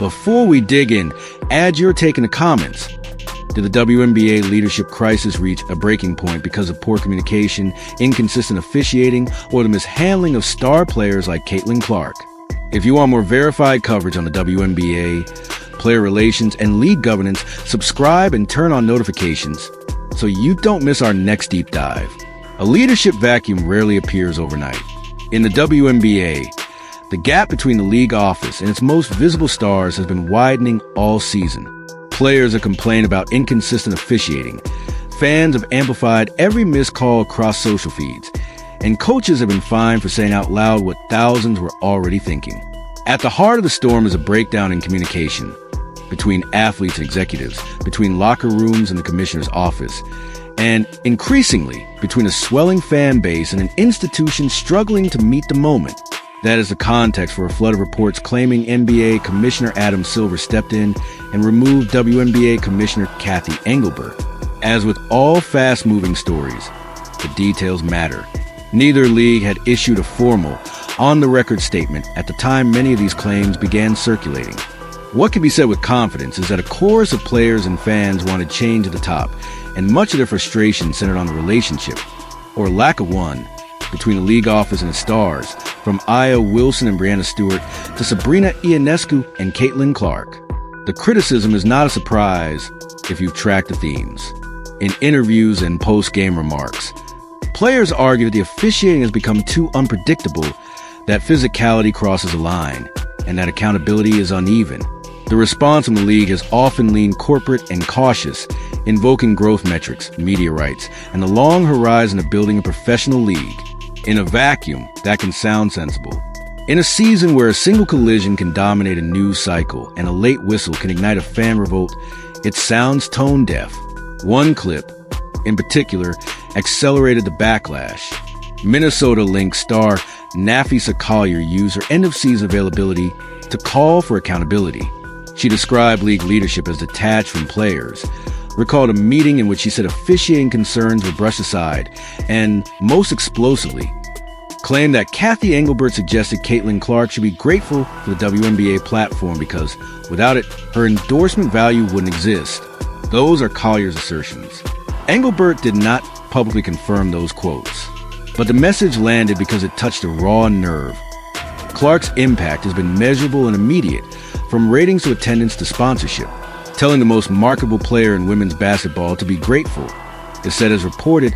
Before we dig in, add your take in the comments. Did the WNBA leadership crisis reach a breaking point because of poor communication, inconsistent officiating, or the mishandling of star players like Caitlin Clark? If you want more verified coverage on the WNBA, player relations, and league governance, subscribe and turn on notifications so you don't miss our next deep dive. A leadership vacuum rarely appears overnight. In the WNBA, the gap between the league office and its most visible stars has been widening all season. Players have complained about inconsistent officiating. Fans have amplified every missed call across social feeds. And coaches have been fined for saying out loud what thousands were already thinking. At the heart of the storm is a breakdown in communication between athletes and executives, between locker rooms and the commissioner's office, and increasingly between a swelling fan base and an institution struggling to meet the moment. That is the context for a flood of reports claiming NBA Commissioner Adam Silver stepped in and removed WNBA Commissioner Cathy Engelbert. As with all fast-moving stories, the details matter. Neither league had issued a formal, on-the-record statement at the time many of these claims began circulating. What can be said with confidence is that a chorus of players and fans wanted change at the top, and much of their frustration centered on the relationship, or lack of one, between the league office and the stars, from Aya Wilson and Breanna Stewart to Sabrina Ionescu and Caitlin Clark. The criticism is not a surprise if you've tracked the themes. In interviews and post-game remarks, players argue that the officiating has become too unpredictable, that physicality crosses a line, and that accountability is uneven. The response from the league has often leaned corporate and cautious, invoking growth metrics, media rights, and the long horizon of building a professional league. In a vacuum, that can sound sensible. In a season where a single collision can dominate a news cycle and a late whistle can ignite a fan revolt, it sounds tone-deaf. One clip, in particular, accelerated the backlash. Minnesota Lynx star Nafisa Collier used her end-of-season availability to call for accountability. She described league leadership as detached from players, recalled a meeting in which she said officiating concerns were brushed aside, and, most explosively, claimed that Cathy Engelbert suggested Caitlin Clark should be grateful for the WNBA platform because, without it, her endorsement value wouldn't exist. Those are Collier's assertions. Engelbert did not publicly confirm those quotes, but the message landed because it touched a raw nerve. Clark's impact has been measurable and immediate, from ratings to attendance to sponsorship, telling the most marketable player in women's basketball to be grateful. It said, as reported,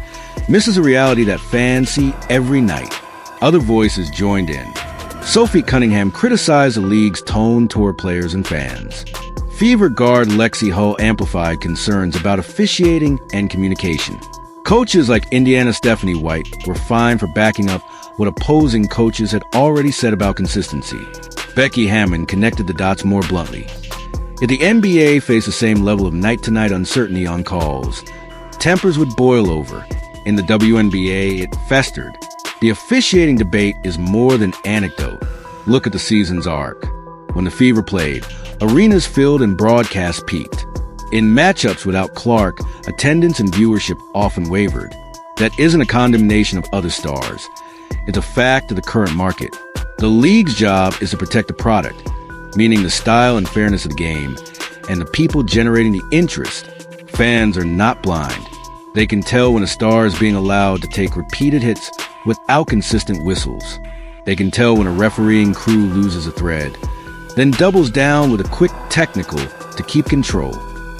misses a reality that fans see every night. Other voices joined in. Sophie Cunningham criticized the league's tone toward players and fans. Fever guard Lexi Hull amplified concerns about officiating and communication. Coaches like Indiana Stephanie White were fined for backing up what opposing coaches had already said about consistency. Becky Hammond connected the dots more bluntly. If the NBA faced the same level of night-to-night uncertainty on calls, tempers would boil over. In the WNBA, it festered. The officiating debate is more than anecdote. Look at the season's arc. When the Fever played, arenas filled and broadcasts peaked. In matchups without Clark, attendance and viewership often wavered. That isn't a condemnation of other stars. It's a fact of the current market. The league's job is to protect the product, meaning the style and fairness of the game, and the people generating the interest. Fans are not blind. They can tell when a star is being allowed to take repeated hits without consistent whistles. They can tell when a refereeing crew loses a thread, then doubles down with a quick technical to keep control.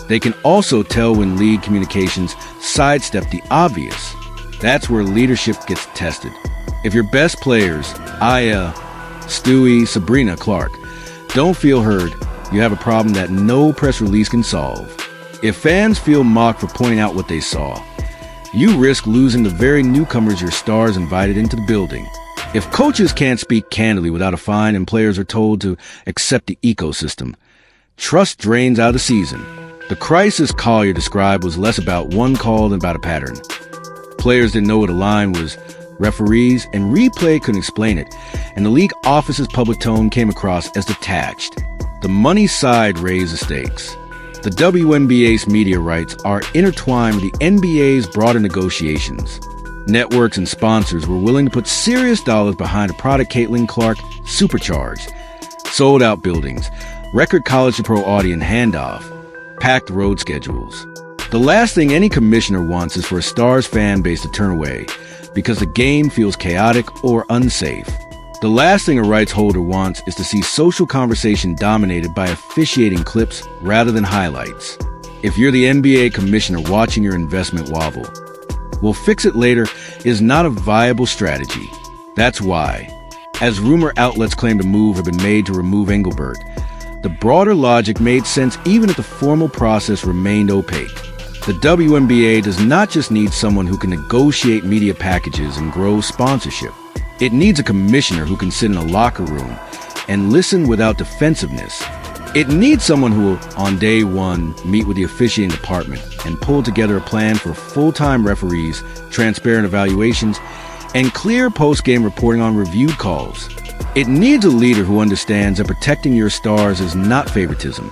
They can also tell when league communications sidestep the obvious. That's where leadership gets tested. If your best players, Aya, Stewie, Sabrina, Clark, don't feel heard, you have a problem that no press release can solve. If fans feel mocked for pointing out what they saw, you risk losing the very newcomers your stars invited into the building. If coaches can't speak candidly without a fine and players are told to accept the ecosystem, trust drains out of the season. The crisis Collier described was less about one call than about a pattern. Players didn't know what a line was. Referees and replay couldn't explain it, and the league office's public tone came across as detached. The money side raised the stakes. The WNBA's media rights are intertwined with the NBA's broader negotiations. Networks and sponsors were willing to put serious dollars behind a product Caitlin Clark supercharged. Sold-out buildings, record college to pro audience handoff, packed road schedules. The last thing any commissioner wants is for a Stars fan base to turn away because the game feels chaotic or unsafe. The last thing a rights holder wants is to see social conversation dominated by officiating clips rather than highlights. If you're the NBA commissioner watching your investment wobble, well, fix it later is not a viable strategy. That's why, as rumor outlets claim a move have been made to remove Engelbert, the broader logic made sense even if the formal process remained opaque. The WNBA does not just need someone who can negotiate media packages and grow sponsorship. It needs a commissioner who can sit in a locker room and listen without defensiveness. It needs someone who will, on day one, meet with the officiating department and pull together a plan for full-time referees, transparent evaluations, and clear post-game reporting on reviewed calls. It needs a leader who understands that protecting your stars is not favoritism.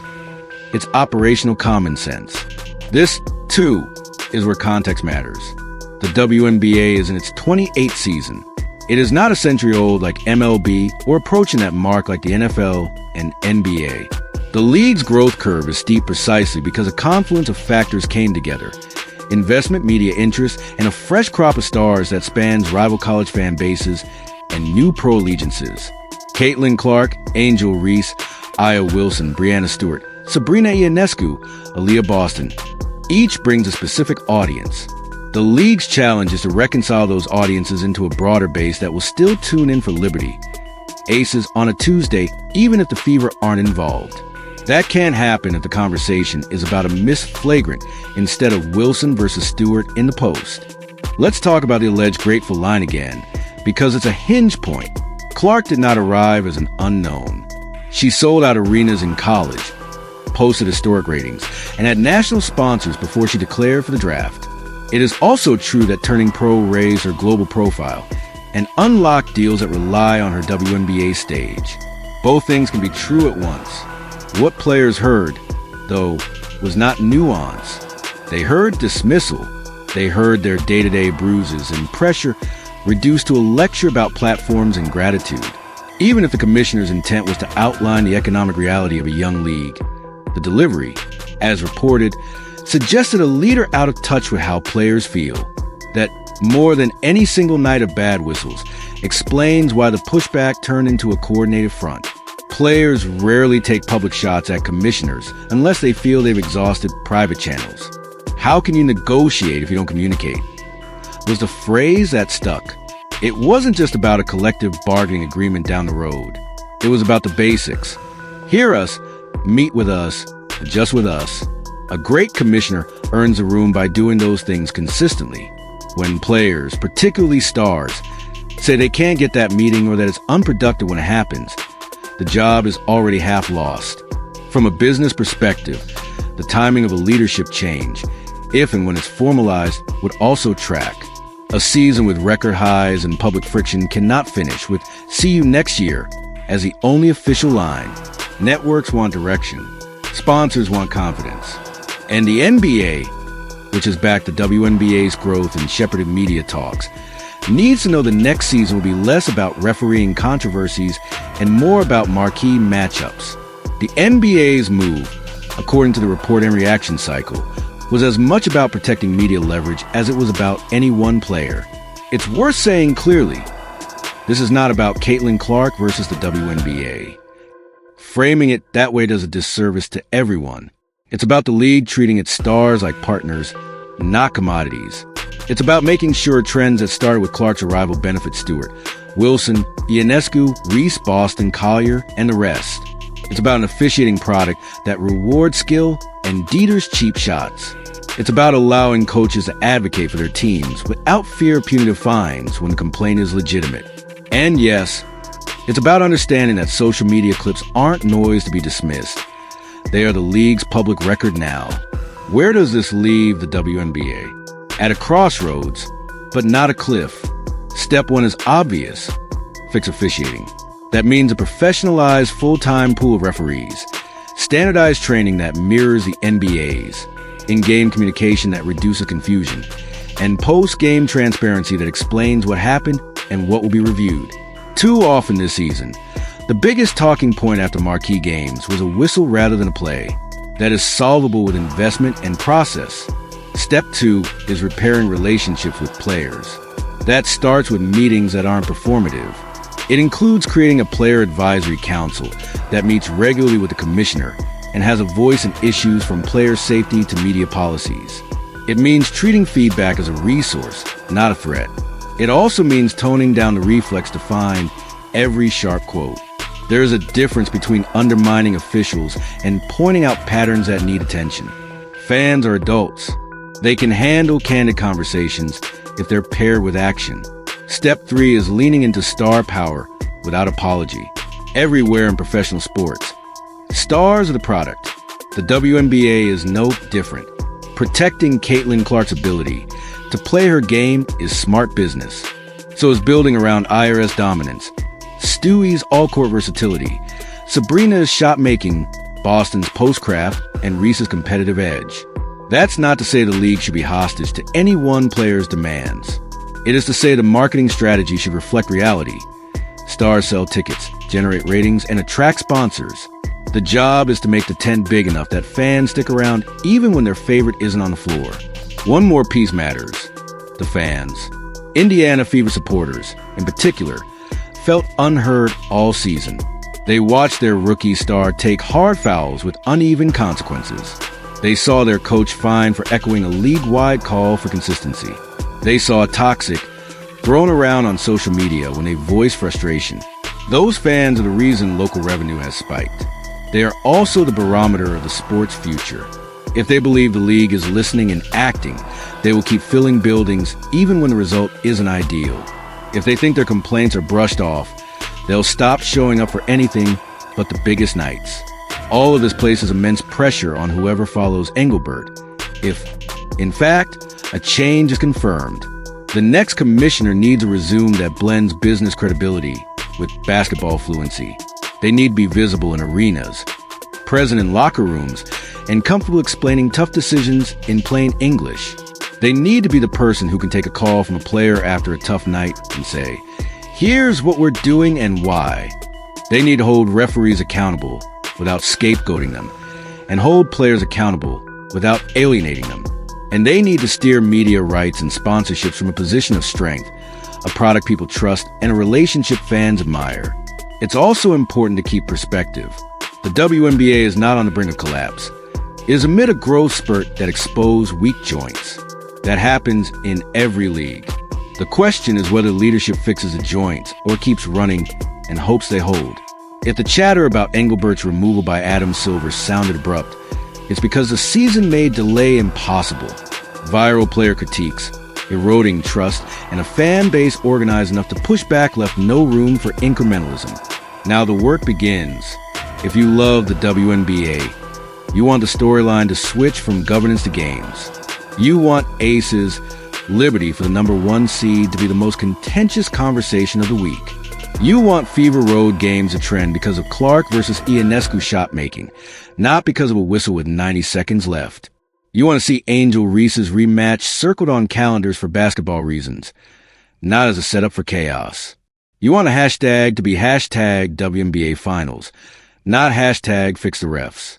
It's operational common sense. This, too, is where context matters. The WNBA is in its 28th season. It is not a century old like MLB or approaching that mark like the NFL and NBA. The league's growth curve is steep precisely because a confluence of factors came together. Investment, media interest, and a fresh crop of stars that spans rival college fan bases and new pro allegiances. Caitlin Clark, Angel Reese, Aya Wilson, Breanna Stewart, Sabrina Ionescu, Aaliyah Boston. Each brings a specific audience. The league's challenge is to reconcile those audiences into a broader base that will still tune in for Liberty Aces on a Tuesday, even if the Fever aren't involved. That can't happen if the conversation is about a missed flagrant instead of Wilson versus Stewart in the post. Let's talk about the alleged Grateful line again, because it's a hinge point. Clark did not arrive as an unknown. She sold out arenas in college, posted historic ratings, and had national sponsors before she declared for the draft. It is also true that turning pro raised her global profile and unlocked deals that rely on her WNBA stage. Both things can be true at once. What players heard, though, was not nuance. They heard dismissal. They heard their day-to-day bruises and pressure reduced to a lecture about platforms and gratitude. Even if the commissioner's intent was to outline the economic reality of a young league, the delivery, as reported, suggested a leader out of touch with how players feel. That more than any single night of bad whistles explains why the pushback turned into a coordinated front. Players rarely take public shots at commissioners unless they feel they've exhausted private channels. How can you negotiate if you don't communicate? Was the phrase that stuck. It wasn't just about a collective bargaining agreement down the road. It was about the basics. Hear us, meet with us, adjust with us. A great commissioner earns a room by doing those things consistently. When players, particularly stars, say they can't get that meeting or that it's unproductive when it happens, the job is already half lost. From a business perspective, the timing of a leadership change, if and when it's formalized, would also track. A season with record highs and public friction cannot finish with "see you next year" as the only official line. Networks want direction. Sponsors want confidence. And the NBA, which has backed the WNBA's growth and shepherded media talks, needs to know the next season will be less about refereeing controversies and more about marquee matchups. The NBA's move, according to the report and reaction cycle, was as much about protecting media leverage as it was about any one player. It's worth saying clearly, this is not about Caitlin Clark versus the WNBA. Framing it that way does a disservice to everyone. It's about the league treating its stars like partners, not commodities. It's about making sure trends that started with Clark's arrival benefit Stewart, Wilson, Ionescu, Reese, Boston, Collier, and the rest. It's about an officiating product that rewards skill and Dieter's cheap shots. It's about allowing coaches to advocate for their teams without fear of punitive fines when the complaint is legitimate. And yes, it's about understanding that social media clips aren't noise to be dismissed. They are the league's public record now. Where does this leave the WNBA? At a crossroads, but not a cliff. Step one is obvious. Fix officiating. That means a professionalized full-time pool of referees, standardized training that mirrors the NBA's, in-game communication that reduces confusion, and post-game transparency that explains what happened and what will be reviewed. Too often this season, The biggest talking point after marquee games was a whistle rather than a play. That is solvable with investment and process. Step 2 is repairing relationships with players. That starts with meetings that aren't performative. It includes creating a player advisory council that meets regularly with the commissioner and has a voice in issues from player safety to media policies. It means treating feedback as a resource, not a threat. It also means toning down the reflex to find every sharp quote. There is a difference between undermining officials and pointing out patterns that need attention. Fans are adults. They can handle candid conversations if they're paired with action. Step 3 is leaning into star power without apology. Everywhere in professional sports, stars are the product. The WNBA is no different. Protecting Caitlin Clark's ability to play her game is smart business. So is building around IRS dominance, Stewie's all-court versatility, Sabrina's shot-making, Boston's post-craft, and Reese's competitive edge. That's not to say the league should be hostage to any one player's demands. It is to say the marketing strategy should reflect reality. Stars sell tickets, generate ratings, and attract sponsors. The job is to make the tent big enough that fans stick around even when their favorite isn't on the floor. One more piece matters: the fans. Indiana Fever supporters, in particular, felt unheard all season. They watched their rookie star take hard fouls with uneven consequences. They saw their coach fined for echoing a league-wide call for consistency. They saw toxic thrown around on social media when they voiced frustration. Those fans are the reason local revenue has spiked. They are also the barometer of the sport's future. If they believe the league is listening and acting, they will keep filling buildings even when the result isn't ideal. If they think their complaints are brushed off, they'll stop showing up for anything but the biggest nights. All of this places immense pressure on whoever follows Engelbert. If, in fact, a change is confirmed, the next commissioner needs a resume that blends business credibility with basketball fluency. They need to be visible in arenas, present in locker rooms, and comfortable explaining tough decisions in plain English. They need to be the person who can take a call from a player after a tough night and say, "Here's what we're doing and why." They need to hold referees accountable without scapegoating them, and hold players accountable without alienating them. And they need to steer media rights and sponsorships from a position of strength, a product people trust, and a relationship fans admire. It's also important to keep perspective. The WNBA is not on the brink of collapse. It is amid a growth spurt that exposed weak joints. That happens in every league. The question is whether leadership fixes the joints or keeps running and hopes they hold. If the chatter about Engelbert's removal by Adam Silver sounded abrupt, it's because the season made delay impossible. Viral player critiques, eroding trust, and a fan base organized enough to push back left no room for incrementalism. Now the work begins. If you love the WNBA, you want the storyline to switch from governance to games. You want Aces' liberty for the #1 seed to be the most contentious conversation of the week. You want Fever Road games to trend because of Clark versus Ionescu shot making, not because of a whistle with 90 seconds left. You want to see Angel Reese's rematch circled on calendars for basketball reasons, not as a setup for chaos. You want a hashtag to be hashtag WNBA Finals, not hashtag fix the refs.